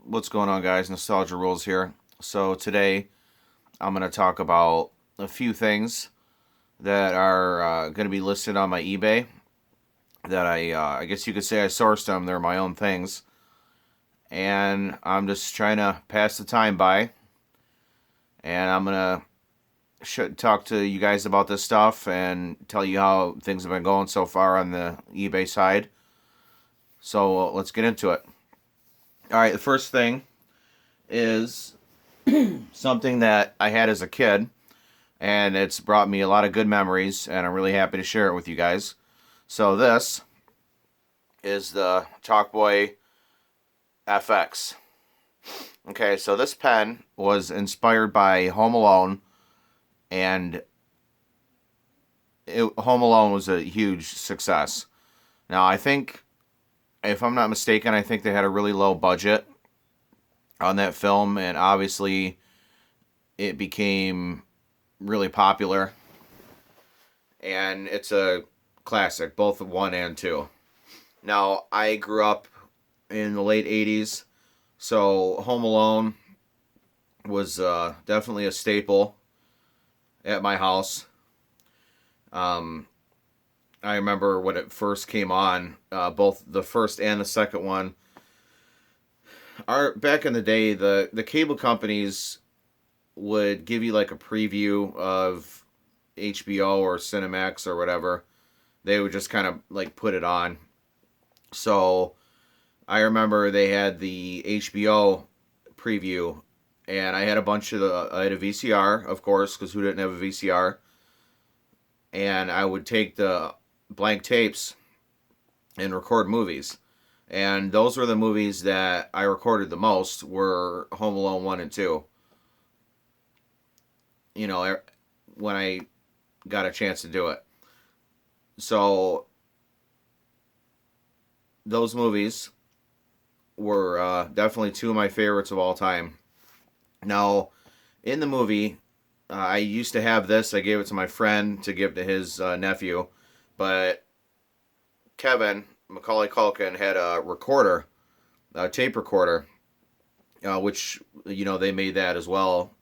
What's going on, guys? Nostalgia Rules here. So today I'm going to talk about a few things that are going to be listed on my eBay that I guess you could say I sourced them. They're my own things. And I'm just trying to pass the time by. And I'm going to talk to you guys about this stuff and tell you how things have been going so far on the eBay side. So let's get into it. All right, the first thing is something that I had as a kid, and it's brought me a lot of good memories, and I'm really happy to share it with you guys. So this is the Talkboy FX. Okay, so this pen was inspired by Home Alone, and Home Alone was a huge success. Now, I think, if I'm not mistaken, I think they had a really low budget on that film, and obviously it became really popular. And it's a classic, both 1 and 2. Now, I grew up in the late 80s, so Home Alone was definitely a staple at my house. I remember when it first came on, both the first and the second one. Back in the day, the cable companies would give you like a preview of HBO or Cinemax or whatever. They would just kind of like put it on. So I remember they had the HBO preview, and I had a bunch of I had a VCR, of course, because who didn't have a VCR? And I would take the blank tapes and record movies. And those were the movies that I recorded the most, were Home Alone 1 and 2. You know, when I got a chance to do it. So those movies were definitely two of my favorites of all time. Now, in the movie, I used to have this. I gave it to my friend to give to his nephew. But Kevin, Macaulay Culkin, had a recorder, a tape recorder, which, they made that as well.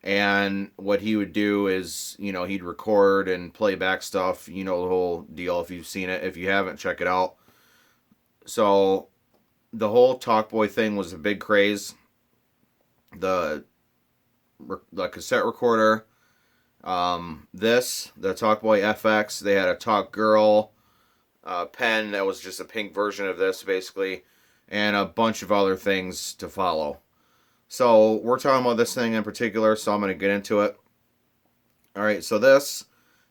And what he would do is, he'd record and play back stuff, the whole deal. If you've seen it, if you haven't, check it out. So the whole Talkboy thing was a big craze. The cassette recorder, the Talkboy FX, they had a Talk Girl pen that was just a pink version of this, basically, and a bunch of other things to follow. So we're talking about this thing in particular, so I'm going to get into it. All right, so this,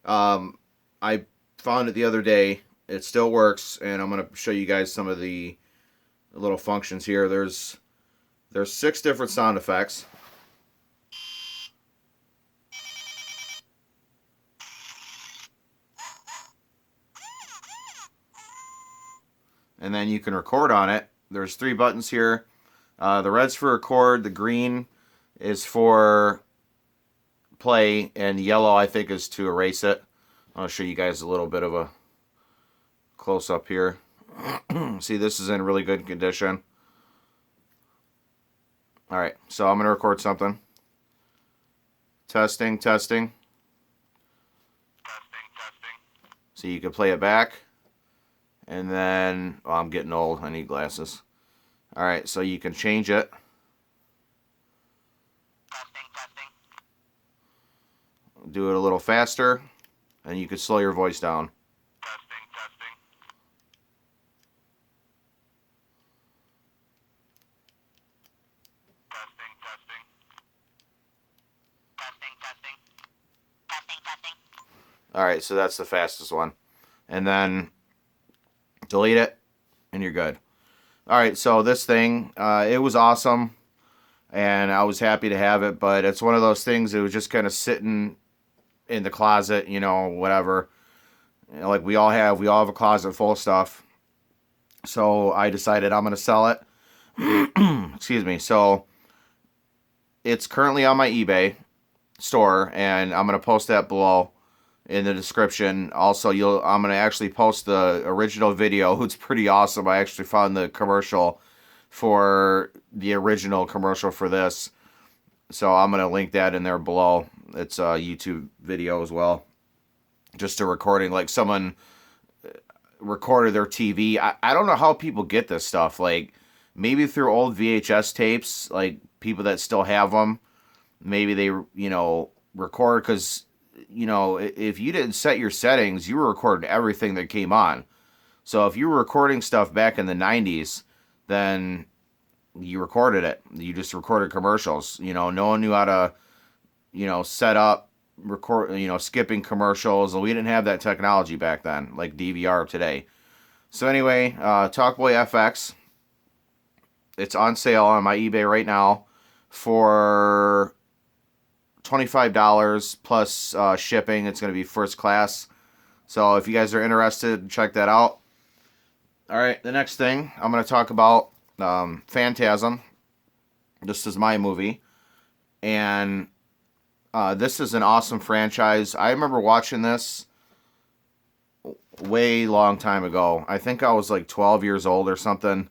I found it the other day. It still works, and I'm going to show you guys some of the little functions here. There's 6 different sound effects. And then you can record on it. There's 3 buttons here. The red's for record, the green is for play, and the yellow, I think, is to erase it. I'll show you guys a little bit of a close-up here. See, this is in really good condition. Alright, so I'm going to record something. Testing, testing. So you can play it back. And then, I'm getting old. I need glasses. Alright, so you can change it. Do it a little faster, and you can slow your voice down. Alright, so that's the fastest one. And then delete it, and you're good. Alright, so this thing, it was awesome, and I was happy to have it, but it's one of those things that was just kind of sitting in the closet, whatever. Like we all have a closet full of stuff. So I decided I'm going to sell it. Excuse me. So it's currently on my eBay store, and I'm going to post that below in the description. Also, I'm going to actually post the original video. It's pretty awesome. I actually found the commercial for the original commercial for this. So I'm going to link that in there below. It's a YouTube video as well. Just a recording, like someone recorded their TV. I don't know how people get this stuff. Like maybe through old VHS tapes, like people that still have them. Maybe they, record because, if you didn't set your settings, you were recording everything that came on. So if you were recording stuff back in the 90s, then you recorded it. You just recorded commercials. No one knew how to, set up, record, skipping commercials. We didn't have that technology back then, like DVR today. So anyway, Talkboy FX, it's on sale on my eBay right now for $25 plus shipping. It's going to be first class. So if you guys are interested, check that out. All right, the next thing I'm going to talk about Phantasm. This is my movie. And this is an awesome franchise. I remember watching this way long time ago. I think I was like 12 years old or something.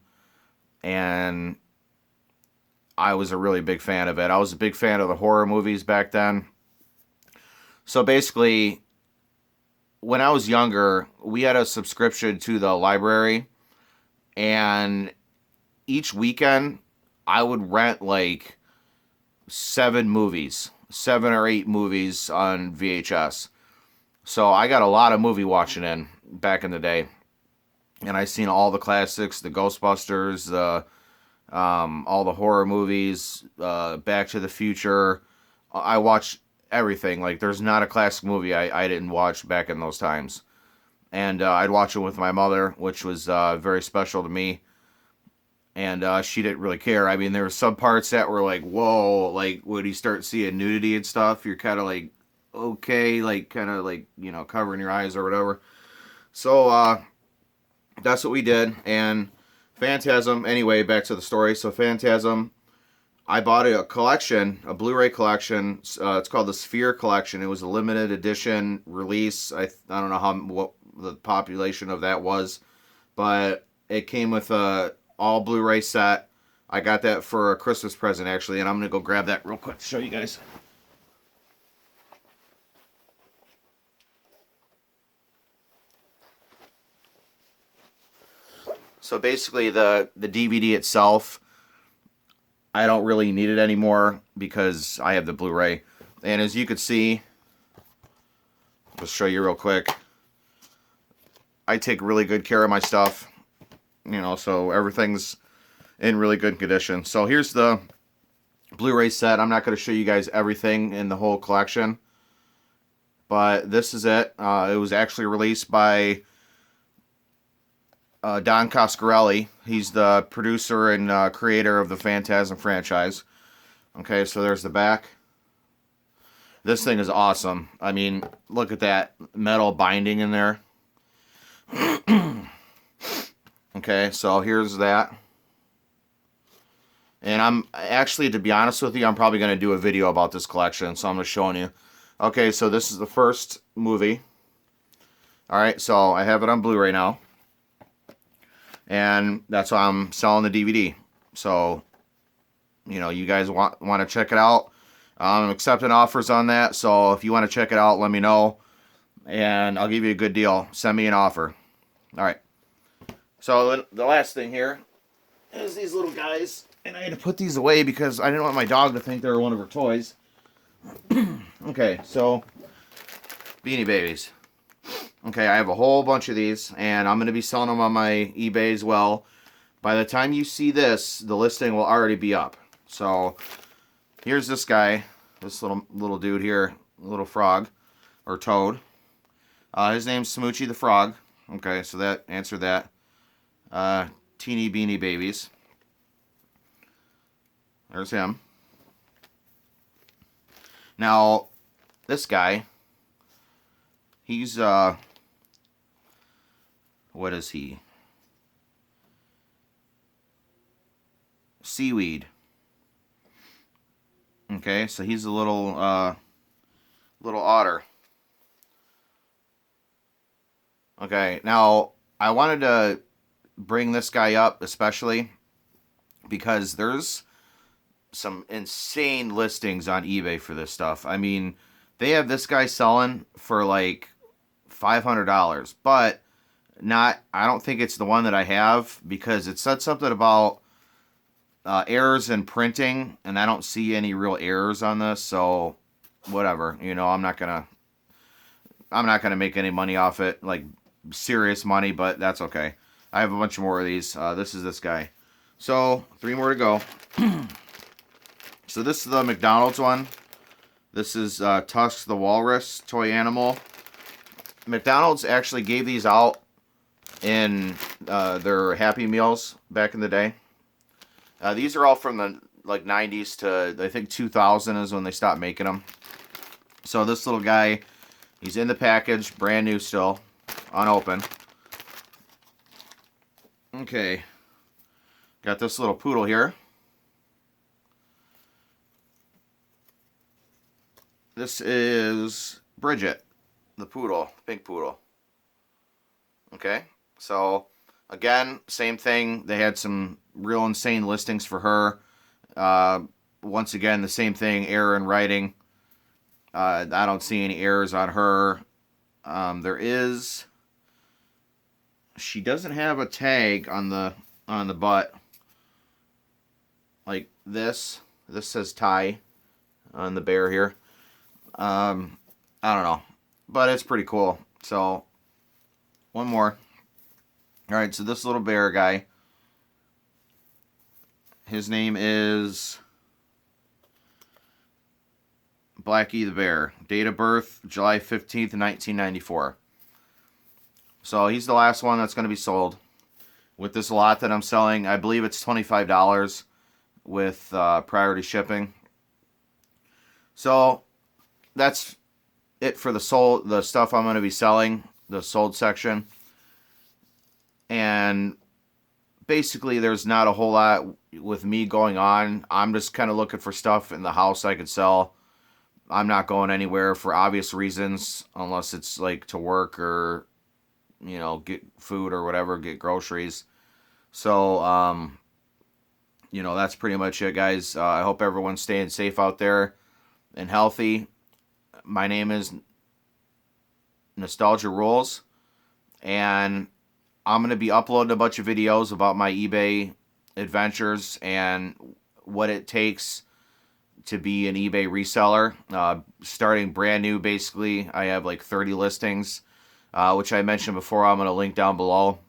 And I was a really big fan of it. I was a big fan of the horror movies back then. So basically, when I was younger, we had a subscription to the library, and each weekend I would rent like 7 or 8 movies on VHS. So I got a lot of movie watching in back in the day, and I seen all the classics, the Ghostbusters, all the horror movies, Back to the Future. I watched everything. Like, there's not a classic movie I didn't watch back in those times. And I'd watch it with my mother, which was very special to me. And she didn't really care. I mean, there were some parts that were like, whoa, like, when you start seeing nudity and stuff, you're kind of like, okay, like, kind of like, covering your eyes or whatever. So that's what we did. And Phantasm, anyway, back to the story. So Phantasm, I bought a collection, a Blu-ray collection. It's called the Sphere Collection. It was a limited edition release. I don't know what the population of that was, but it came with a all Blu-ray set. I got that for a Christmas present, actually, and I'm going to go grab that real quick to show you guys. So basically, the DVD itself, I don't really need it anymore because I have the Blu-ray. And as you can see, I'll show you real quick. I take really good care of my stuff, so everything's in really good condition. So here's the Blu-ray set. I'm not going to show you guys everything in the whole collection, but this is it. It was actually released by Don Coscarelli. He's the producer and creator of the Phantasm franchise. Okay, so there's the back. This thing is awesome. I mean, look at that metal binding in there. Okay, so here's that. And I'm actually, to be honest with you, I'm probably going to do a video about this collection, so I'm just showing you. Okay, so this is the first movie. Alright, so I have it on Blu-ray now. And that's why I'm selling the DVD. So, you guys want to check it out. I'm accepting offers on that. So if you want to check it out, let me know. And I'll give you a good deal. Send me an offer. All right. So the last thing here is these little guys. And I had to put these away because I didn't want my dog to think they were one of her toys. Okay, so Beanie Babies. Okay, I have a whole bunch of these, and I'm going to be selling them on my eBay as well. By the time you see this, the listing will already be up. So, here's this guy, this little dude here, little frog, or toad. His name's Smoochie the Frog. Okay, so that answered that. Teeny Beanie Babies. There's him. Now, this guy, he's, what is he? Seaweed. Okay, so he's a little otter. Okay, now I wanted to bring this guy up especially because there's some insane listings on eBay for this stuff. I mean, they have this guy selling for like $500, but not. I don't think it's the one that I have because it said something about errors in printing, and I don't see any real errors on this. So whatever, I'm not gonna make any money off it, like serious money, but that's okay. I have a bunch more of these. This is this guy. So 3 more to go. So this is the McDonald's one. This is Tusk the Walrus toy animal. McDonald's actually gave these out in their Happy Meals back in the day. These are all from the like 90s to I think 2000 is when they stopped making them. So this little guy, he's in the package, brand new still, unopened. Okay, got this little poodle here. This is Bridget, the poodle, pink poodle. Okay, so again, same thing. They had some real insane listings for her. Once again, the same thing, error in writing. I don't see any errors on her. She doesn't have a tag on the butt like this. This says Thai on the bear here. I don't know, but it's pretty cool. So one more. All right, so this little bear guy, his name is Blackie the Bear. Date of birth, July 15th, 1994. So he's the last one that's going to be sold. With this lot that I'm selling, I believe it's $25 with priority shipping. So that's it for the stuff I'm going to be selling, the sold section. And basically there's not a whole lot with me going on. I'm just kind of looking for stuff in the house I could sell. I'm not going anywhere for obvious reasons, unless it's like to work or, get food or whatever, get groceries. So, that's pretty much it, guys. I hope everyone's staying safe out there and healthy. My name is Nostalgia Rules, and I'm going to be uploading a bunch of videos about my eBay adventures and what it takes to be an eBay reseller. Starting brand new, basically. I have like 30 listings, which I mentioned before. I'm going to link down below.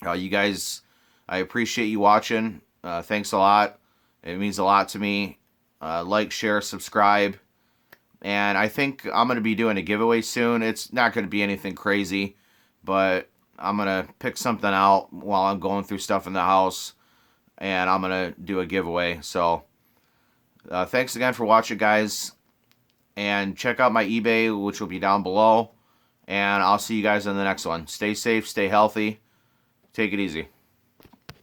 You guys, I appreciate you watching. Thanks a lot. It means a lot to me. Like, share, subscribe. And I think I'm going to be doing a giveaway soon. It's not going to be anything crazy, but I'm going to pick something out while I'm going through stuff in the house, and I'm going to do a giveaway. So thanks again for watching, guys, and check out my eBay, which will be down below, and I'll see you guys in the next one. Stay safe, stay healthy, take it easy.